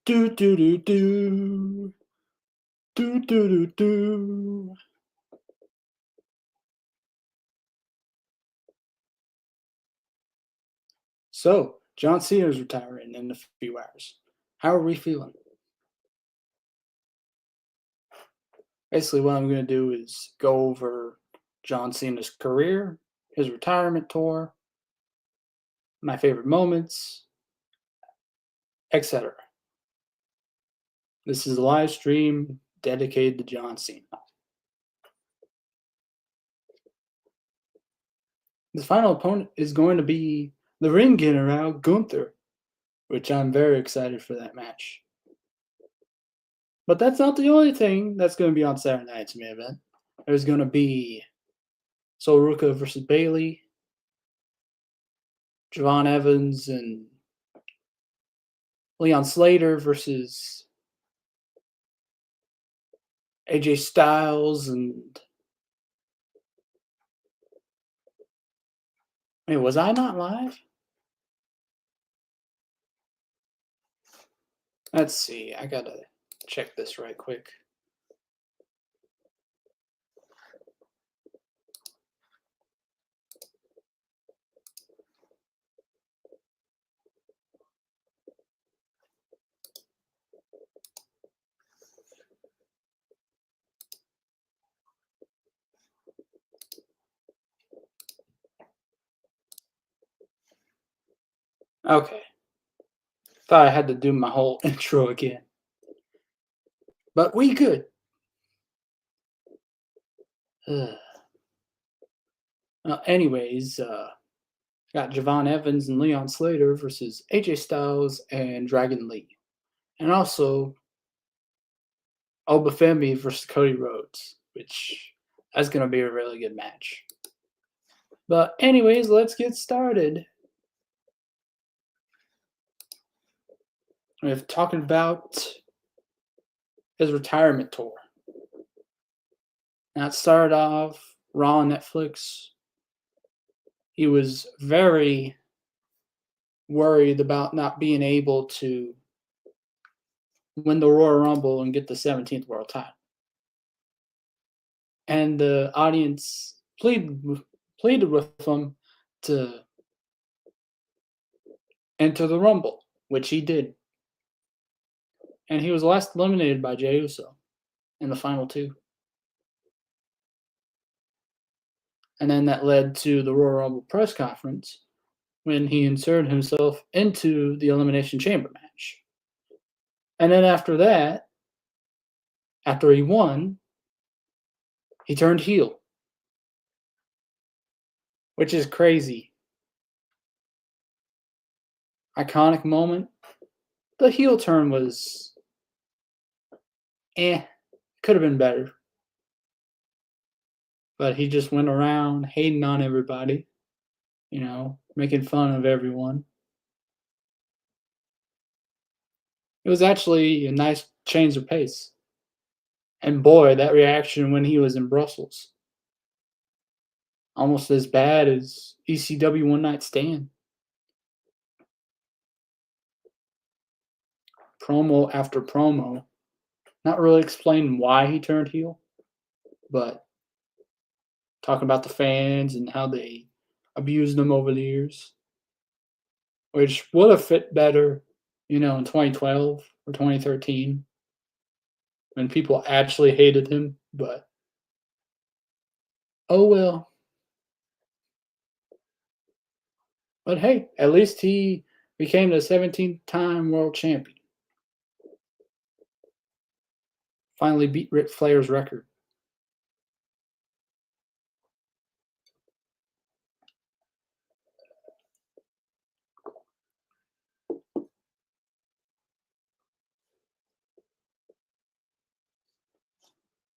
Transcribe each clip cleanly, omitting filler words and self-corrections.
Do do do do. Do do do do. So, John Cena's retiring in a few hours. How are we feeling? Basically, what I'm going to do is go over John Cena's career, his retirement tour, my favorite moments, etc. This is a live stream dedicated to John Cena. The final opponent is going to be the ring general Gunther, which I'm very excited for that match. But that's not the only thing that's going to be on Saturday night's main event. There's going to be Sol Ruka versus Bailey, Javon Evans and Leon Slater versus AJ Styles and wait, was I not live? Let's see. I gotta check this right quick. Okay. Thought I had to do my whole intro again. But we good. Anyways, got Javon Evans and Leon Slater versus AJ Styles and Dragon Lee. And also Obafemi versus Cody Rhodes, which that's going to be a really good match. But anyways, let's get started. We're talking about his retirement tour. Now it started off Raw on Netflix. He was very worried about not being able to win the Royal Rumble and get the 17th world title. And the audience pleaded with him to enter the Rumble, which he did. And he was last eliminated by Jey Uso in the final two. And then that led to the Royal Rumble press conference when he inserted himself into the Elimination Chamber match. And then after that, after he won, he turned heel, which is crazy. Iconic moment. The heel turn was could have been better. But he just went around hating on everybody, making fun of everyone. It was actually a nice change of pace. And boy, that reaction when he was in Brussels. Almost as bad as ECW One Night Stand. Promo after promo. Not really explaining why he turned heel, but talking about the fans and how they abused him over the years. Which would have fit better, in 2012 or 2013 when people actually hated him, but oh well. But hey, at least he became the 17th-time world champion. Finally beat Ric Flair's record.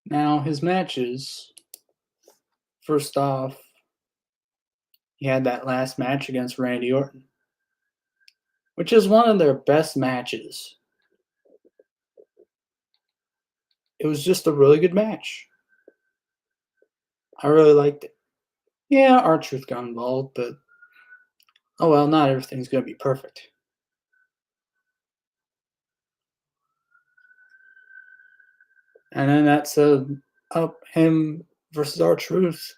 Now, his matches, first off, he had that last match against Randy Orton, which is one of their best matches. It was just a really good match. I really liked it. Yeah, R-Truth got involved, but oh well, not everything's going to be perfect. And then that set up him versus R-Truth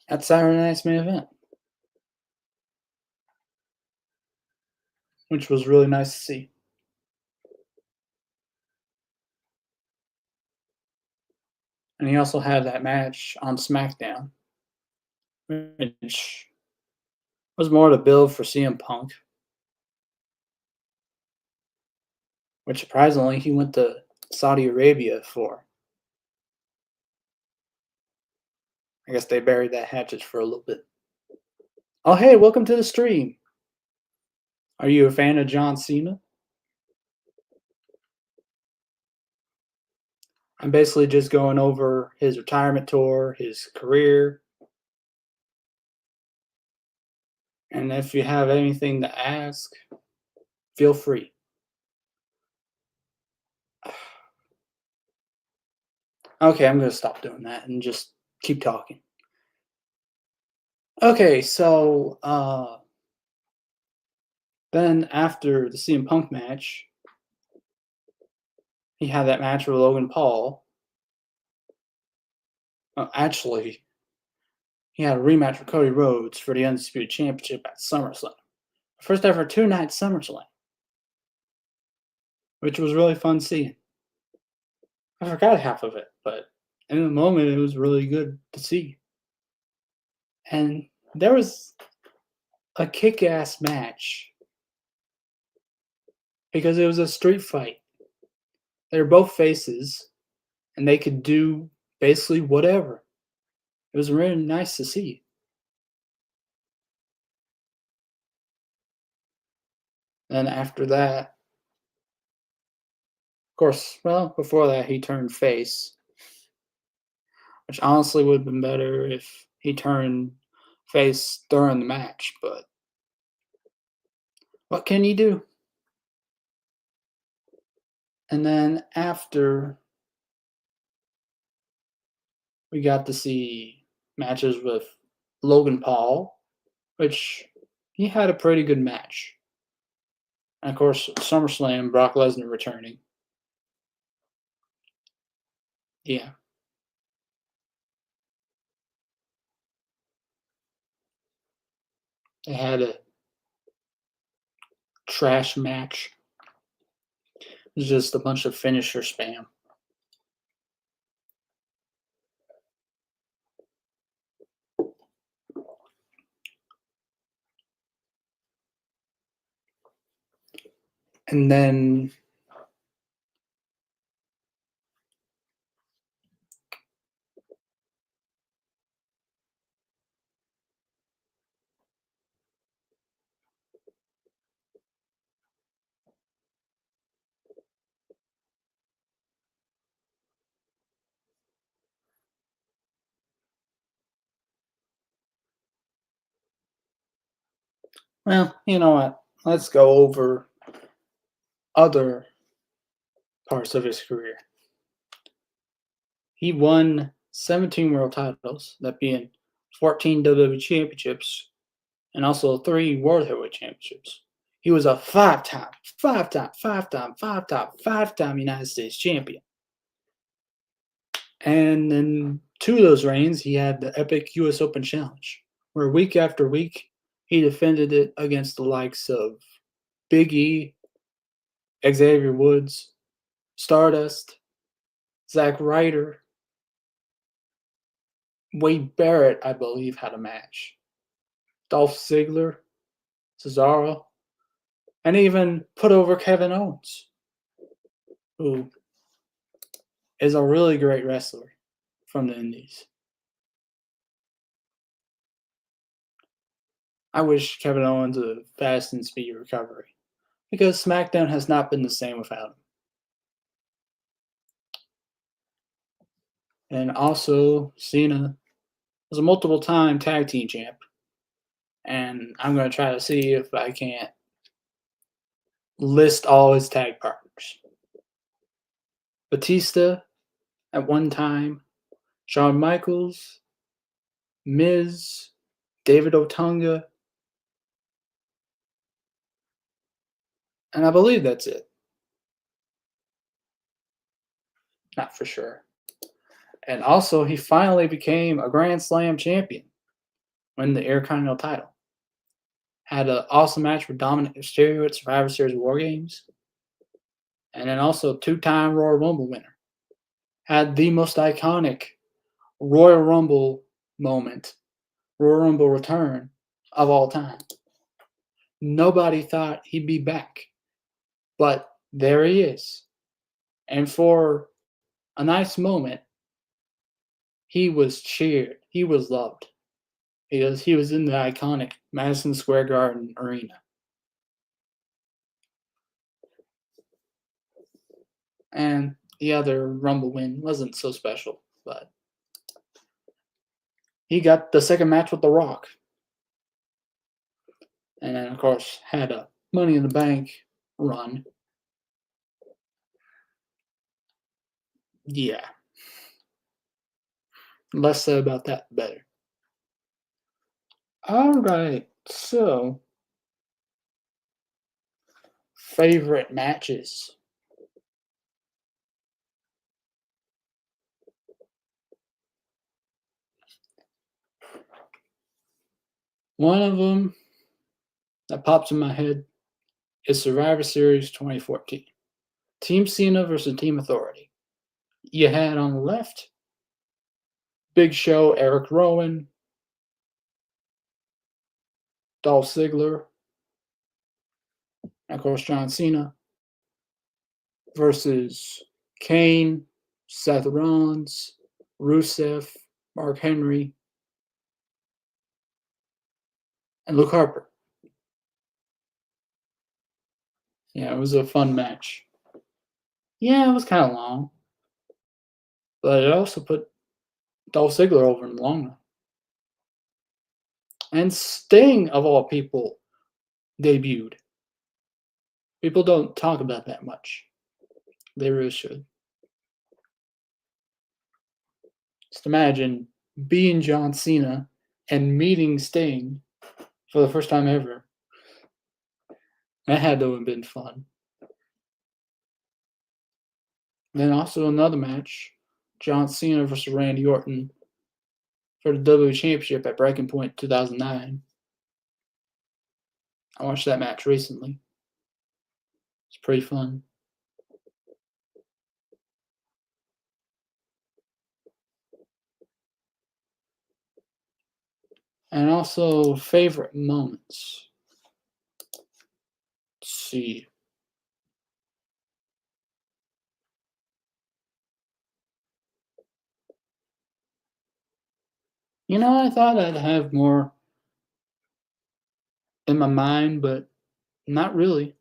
at Saturday Night's main event, which was really nice to see. And he also had that match on SmackDown, which was more to build for CM Punk, which surprisingly he went to Saudi Arabia for. I guess they buried that hatchet for a little bit. Oh, hey, welcome to the stream. Are you a fan of John Cena? I'm basically just going over his retirement tour, his career, and if you have anything to ask, feel free. Okay, I'm going to stop doing that and just keep talking. Okay, so then after the CM Punk match, he had that match with Logan Paul. Actually, he had a rematch with Cody Rhodes for the Undisputed Championship at SummerSlam. First ever two-night SummerSlam, which was really fun seeing. I forgot half of it, but in the moment, it was really good to see. And there was a kick-ass match because it was a street fight. They were both faces, and they could do basically whatever. It was really nice to see. And after that, of course, well, before that, he turned face, which honestly would have been better if he turned face during the match, but what can you do? And then after, we got to see matches with Logan Paul, which he had a pretty good match. And of course, SummerSlam, Brock Lesnar returning. Yeah. They had a trash match. It was just a bunch of finisher spam. And then well, you know what? Let's go over other parts of his career. He won 17 world titles, that being 14 WWE championships and also 3 World Heavyweight Championships. He was a five-time United States champion. And in 2 of those reigns, he had the epic US Open Challenge, where week after week, he defended it against the likes of Big E, Xavier Woods, Stardust, Zack Ryder, Wade Barrett, I believe, had a match. Dolph Ziggler, Cesaro, and even put over Kevin Owens, who is a really great wrestler from the Indies. I wish Kevin Owens a fast and speedy recovery because SmackDown has not been the same without him. And also, Cena was a multiple-time tag team champ, and I'm going to try to see if I can't list all his tag partners. Batista at one time, Shawn Michaels, Miz, David Otunga, and I believe that's it. not for sure. And also, he finally became a Grand Slam champion, win the Intercontinental title. Had an awesome match with Dominic Mysterio at Survivor Series War Games, and then also two-time Royal Rumble winner. Had the most iconic Royal Rumble moment, Royal Rumble return of all time. Nobody thought he'd be back, but there he is. And for a nice moment, he was cheered. He was loved because he was in the iconic Madison Square Garden arena. And the other Rumble win wasn't so special, but he got the second match with The Rock. And then, of course, had a Money in the Bank run. Yeah. Less said about that, the better. All right. So, favorite matches. One of them that pops in my head is Survivor Series 2014. Team Cena versus Team Authority. You had on the left Big Show, Eric Rowan, Dolph Ziggler, and of course John Cena versus Kane, Seth Rollins, Rusev, Mark Henry, and Luke Harper. Yeah, it was a fun match. Yeah, it was kind of long, but it also put Dolph Ziggler over in the long run. And Sting, of all people, debuted. People don't talk about that much. They really should. Just imagine being John Cena and meeting Sting for the first time ever. That had to have been fun. Then also another match, John Cena versus Randy Orton for the WWE Championship at Breaking Point 2009. I watched that match recently. It's pretty fun. And also favorite moments. Let's see. I thought I'd have more in my mind, but not really.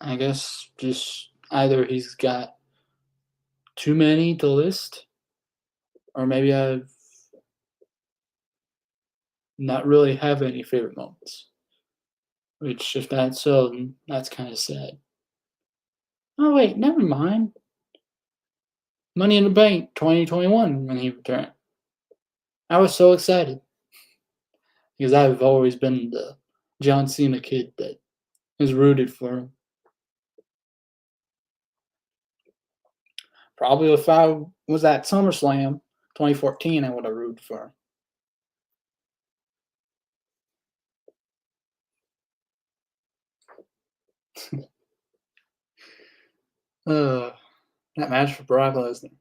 I guess just either he's got too many to list, or maybe I've not really have any favorite moments. Which, if that's so, then that's kind of sad. Oh wait, never mind. Money in the Bank 2021 when he returned. I was so excited because I've always been the John Cena kid that is rooted for him. Probably if I was at SummerSlam 2014, I would have rooted for him. That match for Brock Lesnar.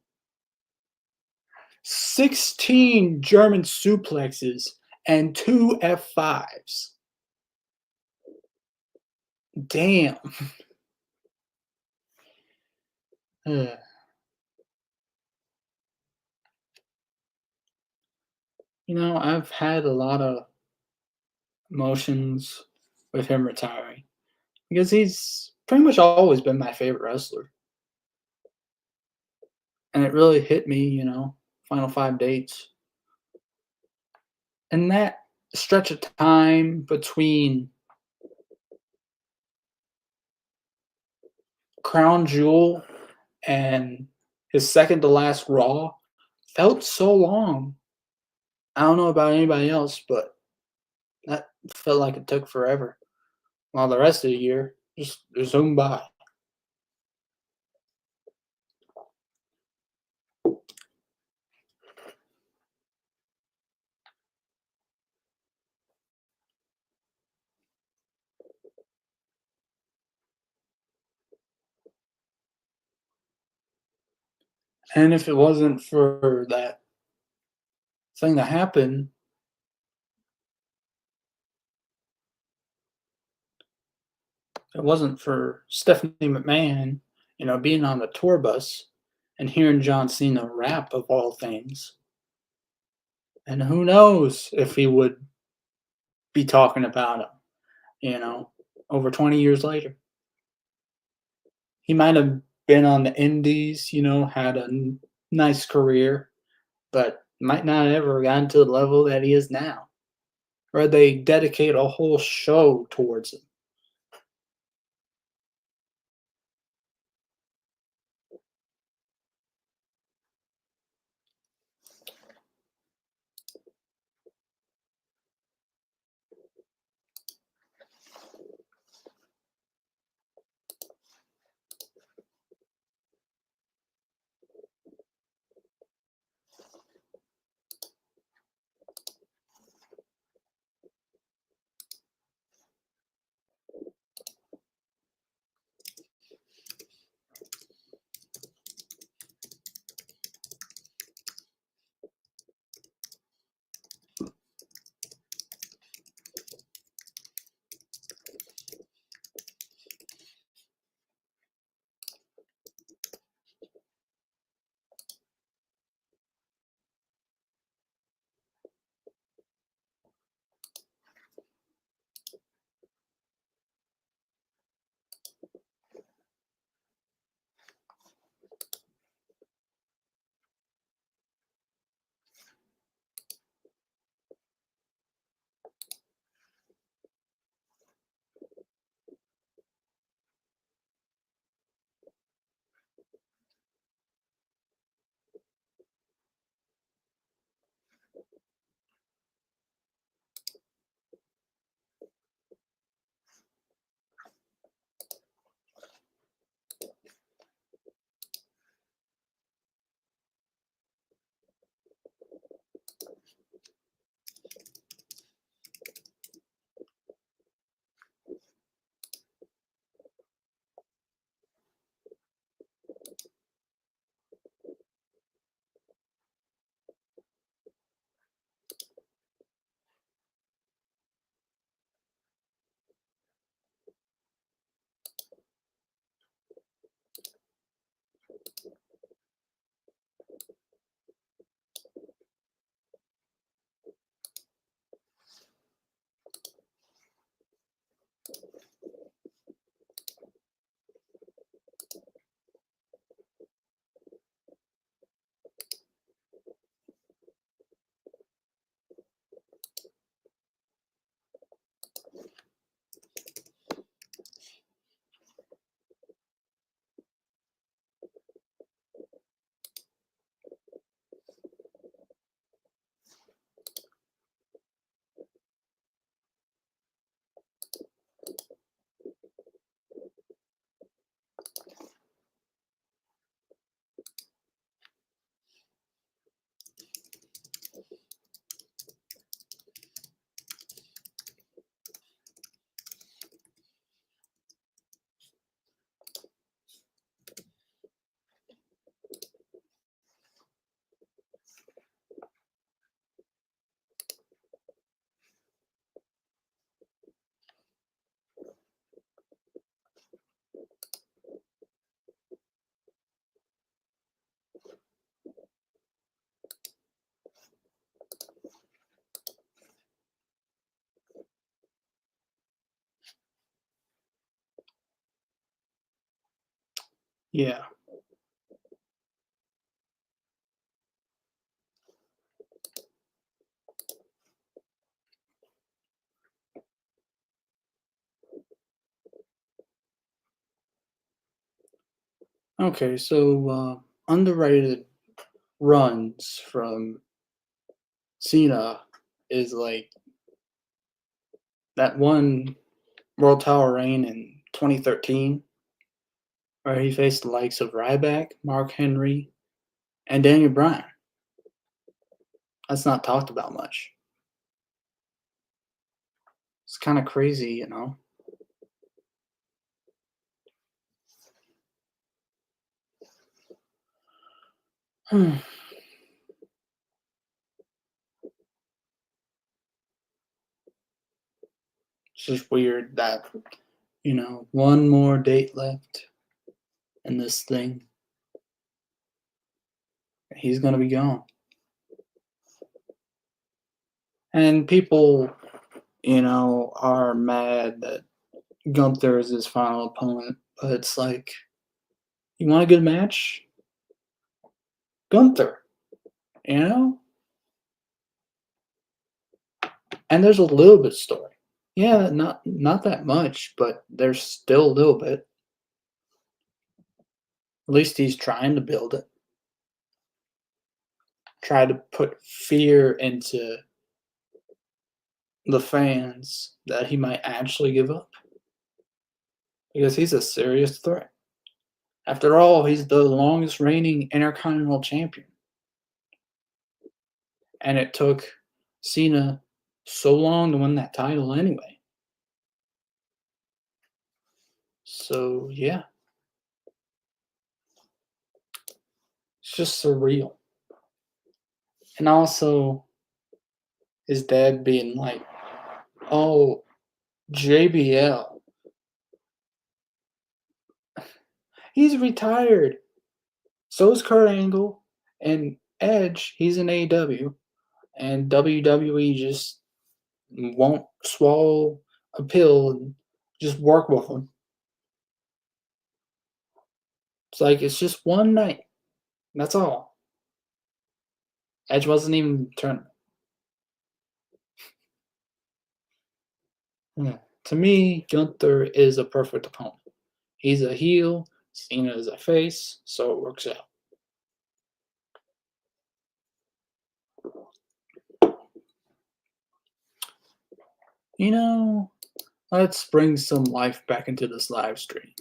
16 German suplexes and 2 F5s. Damn. I've had a lot of emotions with him retiring because he's pretty much always been my favorite wrestler. And it really hit me, final 5 dates. And that stretch of time between Crown Jewel and his second to last Raw felt so long. I don't know about anybody else, but that felt like it took forever. While the rest of the year, just zoom by. And if it wasn't for that thing that happened, if it wasn't for Stephanie McMahon, being on the tour bus and hearing John Cena rap of all things, and who knows if he would be talking about him, you know, over 20 years later. He might have been on the indies, had a nice career, but might not have ever gotten to the level that he is now, where they dedicate a whole show towards him. Yeah. Okay, so underrated runs from Cena is like that one World Tower reign in 2013, where he faced the likes of Ryback, Mark Henry, and Daniel Bryan. That's not talked about much. It's kind of crazy, you know. It's just weird that, one more date left in this thing. He's going to be gone. And people, are mad that Gunther is his final opponent. But it's like, you want a good match? Gunther, you know? And there's a little bit of story. Yeah, not that much, but there's still a little bit. At least he's trying to build it. Try to put fear into the fans that he might actually give up. Because he's a serious threat. After all, he's the longest reigning Intercontinental Champion. And it took Cena so long to win that title anyway. So, yeah. It's just surreal. And also, his dad being like, oh, JBL. He's retired. So is Kurt Angle. And Edge, he's in AEW. And WWE just won't swallow a pill and just work with him. It's like, it's just one night. That's all. Edge wasn't even in the tournament. Yeah. To me, Gunther is a perfect opponent. He's a heel, Cena is a face, so it works out. Let's bring some life back into this live stream.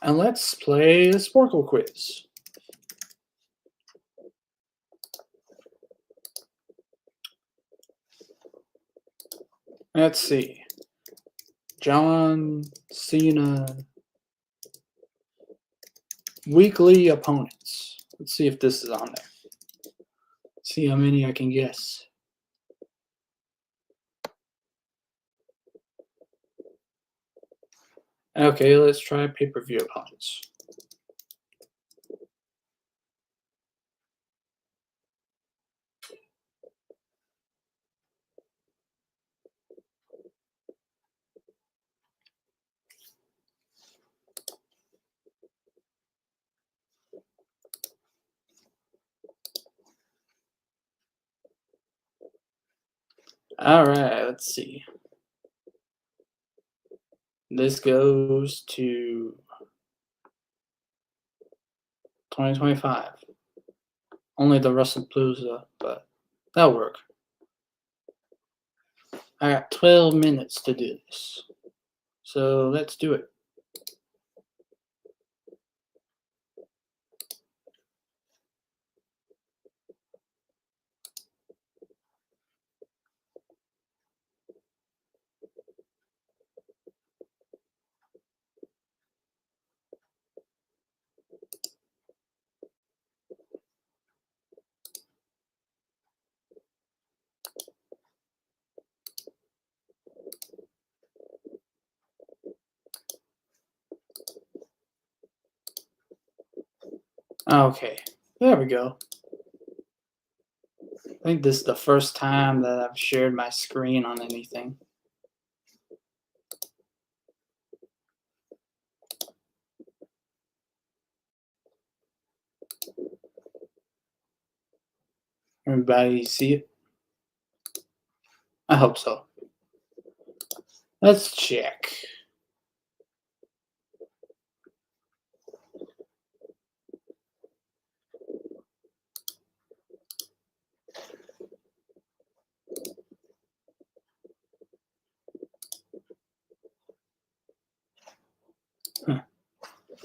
And let's play a Sporkle quiz. Let's see. John Cena weekly opponents. Let's see if this is on there. See how many I can guess. Okay, let's try pay-per-view opponents. All right, let's see. This goes to 2025. Only the WrestlePalooza, but that'll work. I got 12 minutes to do this. So let's do it. Okay, there we go. I think this is the first time that I've shared my screen on anything. Everybody see it? I hope so. Let's check.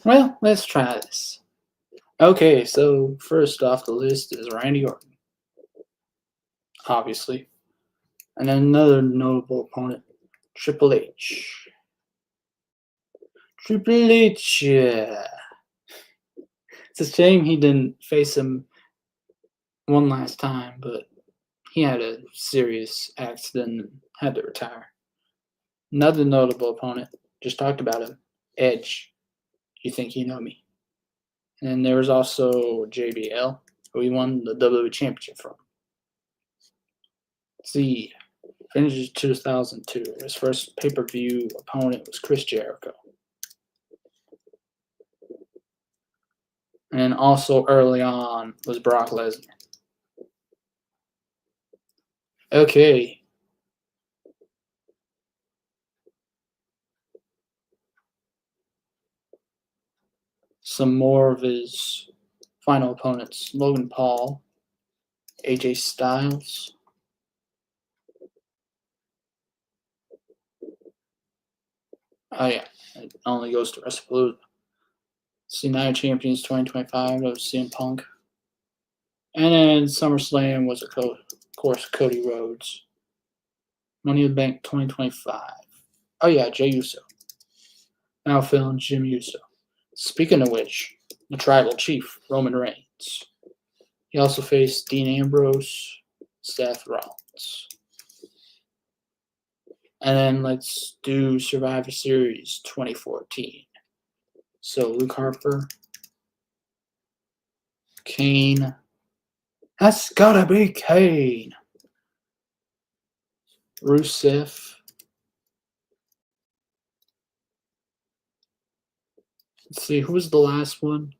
Well, let's try this. Okay, so first off the list is Randy Orton, obviously. And then another notable opponent, Triple H. Triple H. It's a shame he didn't face him one last time, but he had a serious accident and had to retire. Another notable opponent, just talked about him, Edge. You think you know me? And then there was also JBL, who he won the WWE Championship from. Let's see, finishes 2002. His first pay-per-view opponent was Chris Jericho. And then also early on was Brock Lesnar. Okay. Some more of his final opponents, Logan Paul, AJ Styles. Oh yeah, it only goes to WrestlePalooza. United Champions 2025, that was CM Punk. And then SummerSlam was, of course, Cody Rhodes. Money in the Bank 2025. Oh yeah, Jey Uso. Now Phil and Jim Uso. Speaking of which, the Tribal Chief, Roman Reigns. He also faced Dean Ambrose, Seth Rollins. And then let's do Survivor Series 2014. So Luke Harper, Kane. That's gotta be Kane. Rusev. Let's see, who was the last one?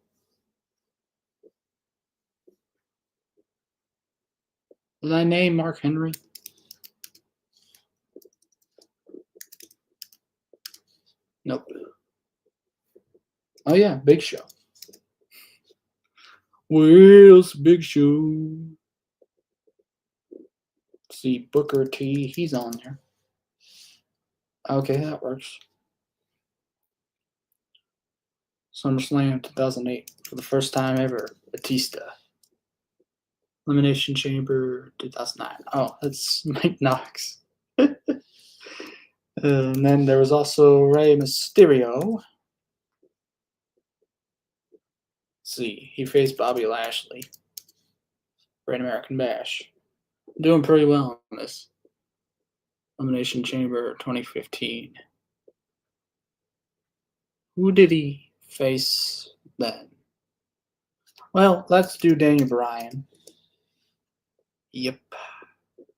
Did I name Mark Henry? Nope. Oh yeah, Big Show. Where's Big Show? Let's see, Booker T, he's on there. Okay, that works. SummerSlam 2008, for the first time ever, Batista. Elimination Chamber 2009. Oh, that's Mike Knox. And then there was also Rey Mysterio. Let's see, he faced Bobby Lashley. Great American Bash. Doing pretty well in this. Elimination Chamber 2015. Who did he face then? Well, let's do Daniel Bryan. Yep. Let's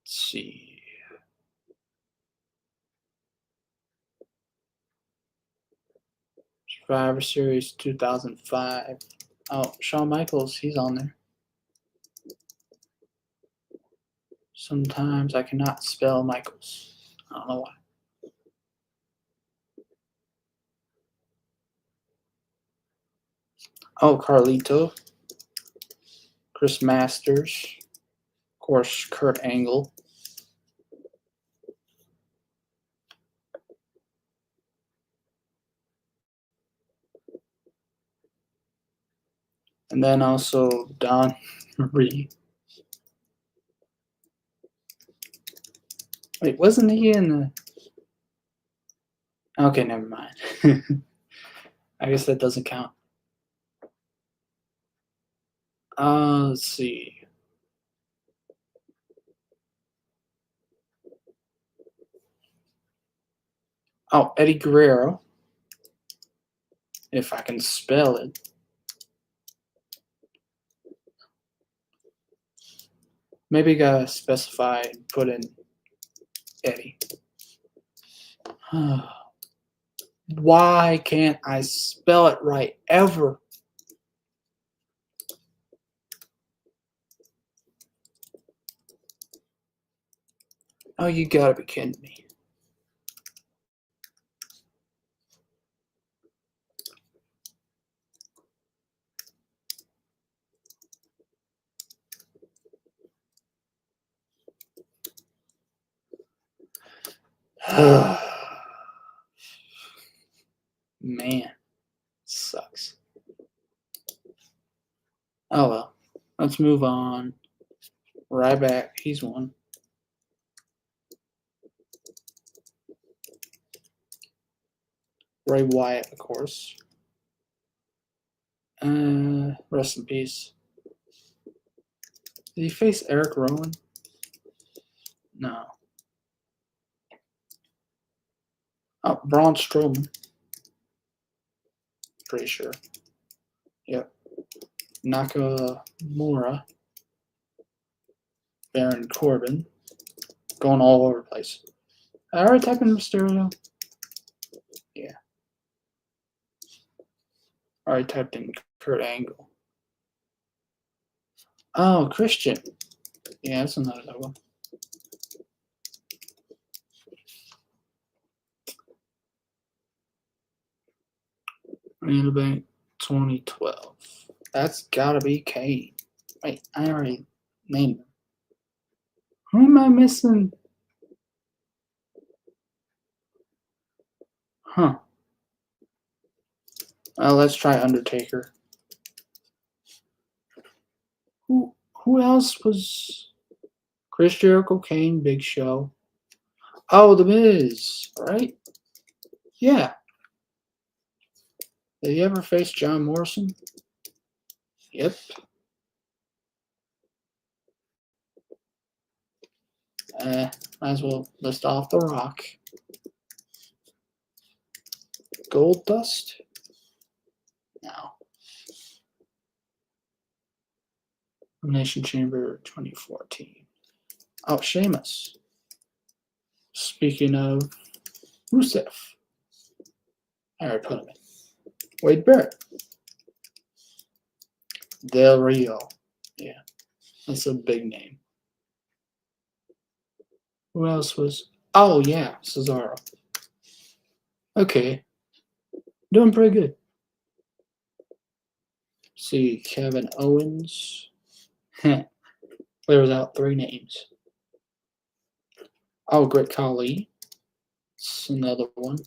see. Survivor Series 2005. Oh, Shawn Michaels, he's on there. Sometimes I cannot spell Michaels. I don't know why. Oh, Carlito. Chris Masters. Of course, Kurt Angle. And then also Don Marie. Wait, wasn't he in the... Okay, never mind. I guess that doesn't count. Let's see. Oh, Eddie Guerrero. If I can spell it. Maybe gotta specify and put in Eddie. Why can't I spell it right ever? Oh, you gotta be kidding me. Let's move on. Ryback, he's one. Bray Wyatt, of course. Rest in peace. Did he face Eric Rowan? No. Oh, Braun Strowman. Pretty sure. Yep. Nakamura. Baron Corbin. Going all over the place. I already typed in Mysterio. Yeah. I already typed in Kurt Angle. Oh, Christian. Yeah, that's another one. Money in the Bank 2012. That's gotta be Kane. Wait, I already named him. Who am I missing? Huh. Let's try Undertaker. Who else was Chris Jericho, Kane, Big Show? Oh, The Miz, right? Yeah. Did he ever face John Morrison? Yep. Might as well list off The Rock. Gold Dust? No. Elimination Chamber 2014. Oh, Sheamus. Speaking of Rusev. I already put him in. Wade Barrett. Del Rio. Yeah. That's a big name. Who else was... Oh, yeah. Cesaro. Okay. Doing pretty good. See, Kevin Owens. Clears out 3 names. Oh, Great Khali. It's another one.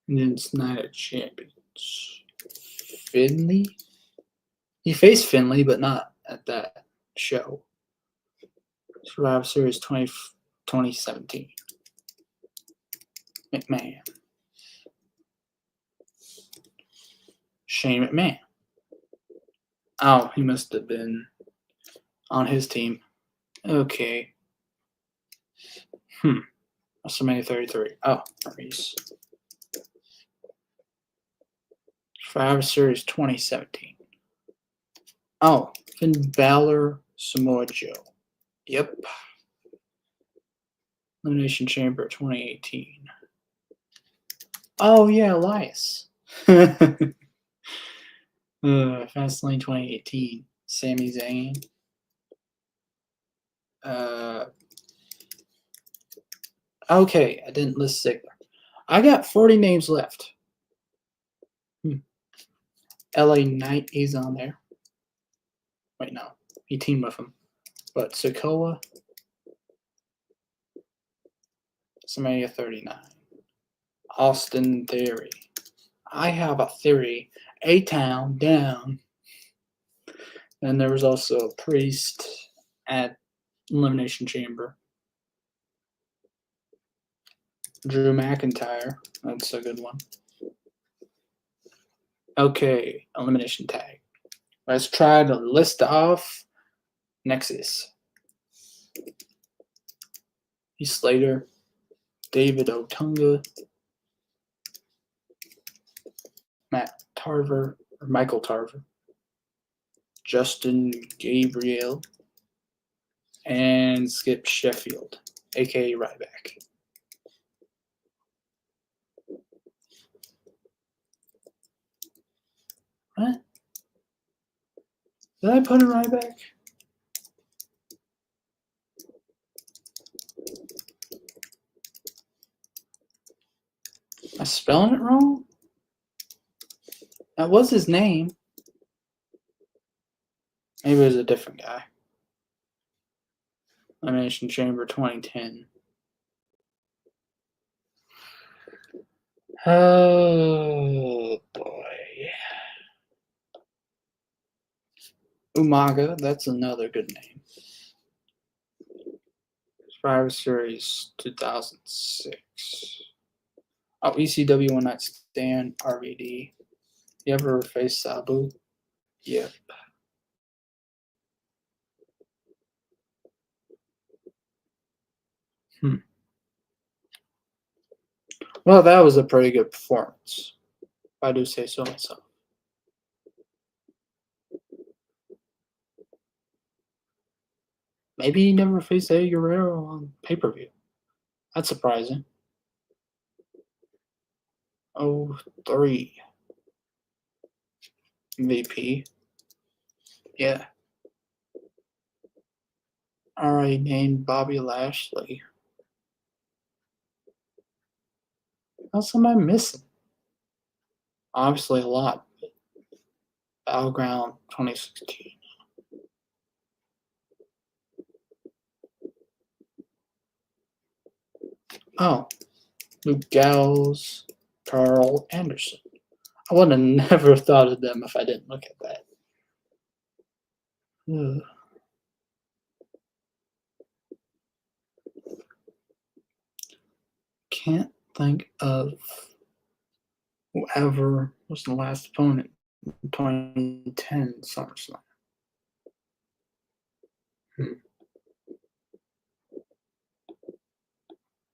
And then it's Night of Champions. Finley? He faced Finley, but not at that show. Survivor Series 2017. McMahon. Shane McMahon. Oh, he must have been on his team. Okay. WrestleMania 33. Oh, Maurice. Survivor Series 2017. Oh, Finn Balor, Samoa Joe. Yep. Elimination Chamber 2018. Oh, yeah, Elias. Fastlane 2018. Sami Zayn. Okay, I didn't list Ziggler. I got 40 names left. LA Knight, he's on there. Wait, no. He teamed with him. But Sokoa. WrestleMania 39. Austin Theory. I have a theory. A-Town down. And there was also a Priest at Elimination Chamber. Drew McIntyre. That's a good one. Okay, Elimination Tag. Let's try to list off Nexus. Heath Slater. David Otunga. Matt Tarver. Or Michael Tarver. Justin Gabriel. And Skip Sheffield, a.k.a. Ryback. What? Did I put a Ryback? Am I spelling it wrong? That was his name. Maybe it was a different guy. Elimination Chamber 2010. Oh boy. Umaga, that's another good name. Survivor Series 2006. Oh, ECW One Night Stand, RVD. You ever face Sabu? Yep. Hmm. Well, that was a pretty good performance, if I do say so myself. Maybe he never faced Eddie Guerrero on pay per view. That's surprising. Oh, 03 MVP. Yeah. Already named Bobby Lashley. What else am I missing? Obviously a lot. Battleground 2016. Oh, Luke Gallows, Carl Anderson. I would have never thought of them if I didn't look at that. Ugh. Can't think of whoever was the last opponent in 2010 SummerSlam. Hmm.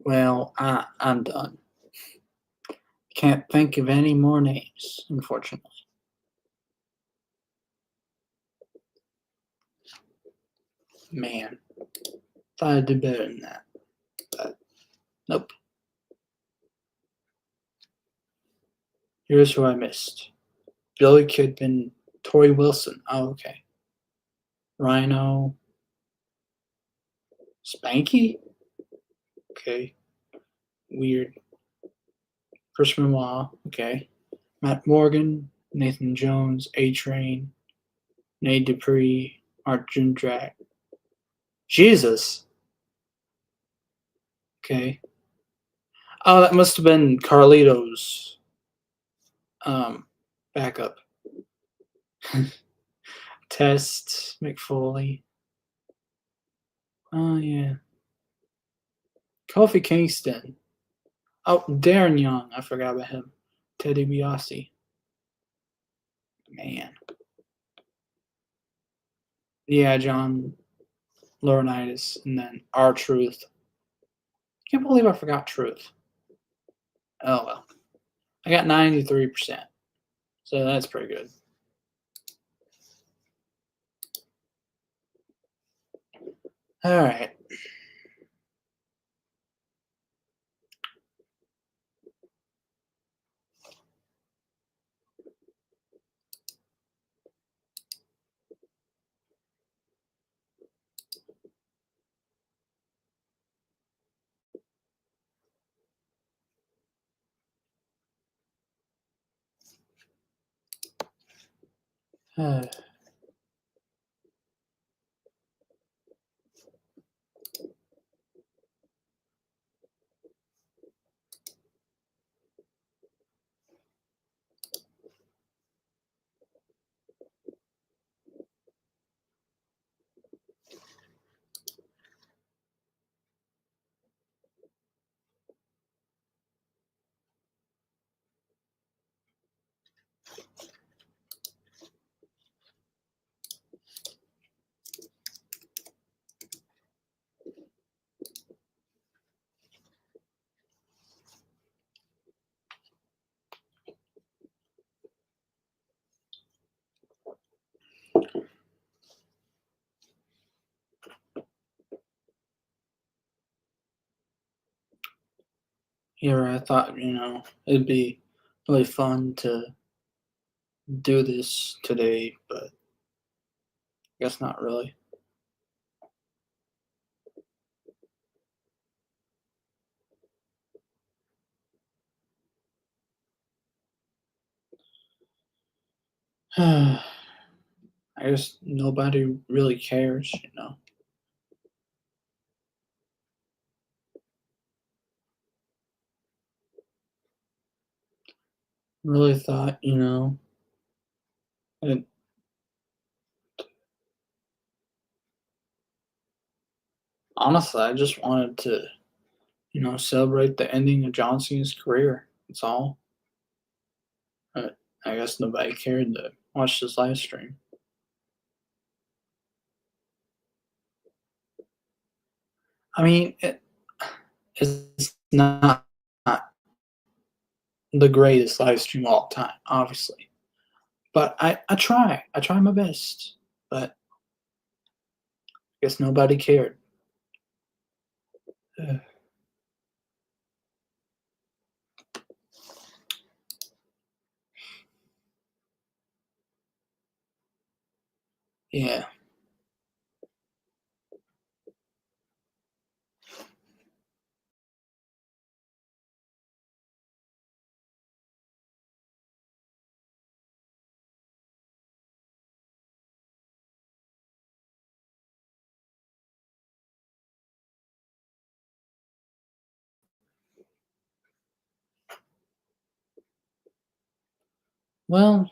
Well, I'm done. Can't think of any more names, unfortunately. Man, thought I'd do better than that. But nope. Here's who I missed. Billy Kidman, Tori Wilson. Oh, okay. Rhino. Spanky? Okay. Weird. Chris Benoit. Okay. Matt Morgan, Nathan Jones, A Train, Nate Dupree, Art Jindrak. Jesus. Okay. Oh, that must have been Carlito's um, backup. Test McFoley. Oh yeah. Kofi Kingston. Oh, Darren Young. I forgot about him. Teddy Biasi. Man. Yeah, John Laurinaitis. And then R Truth. Can't believe I forgot Truth. Oh well. I got 93%. So that's pretty good. All right. Yeah, I thought, it'd be really fun to do this today, but I guess not really. I guess nobody really cares. Really thought, it Honestly, I just wanted to, celebrate the ending of John Cena's career. That's all. But I guess nobody cared to watch this live stream. I mean, it's not the greatest live stream of all time, obviously. But I try. I try my best. But I guess nobody cared. Yeah. Well,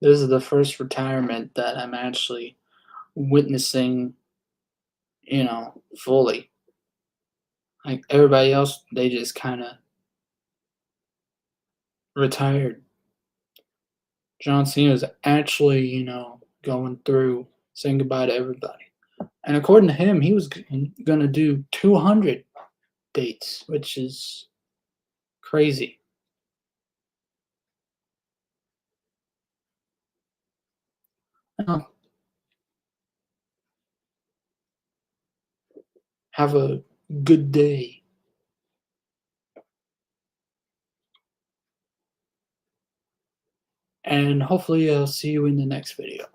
this is the first retirement that I'm actually witnessing, fully. Like everybody else, they just kind of retired. John Cena is actually, going through saying goodbye to everybody. And according to him, he was going to do 200 dates, which is crazy. Well, have a good day. And hopefully I'll see you in the next video.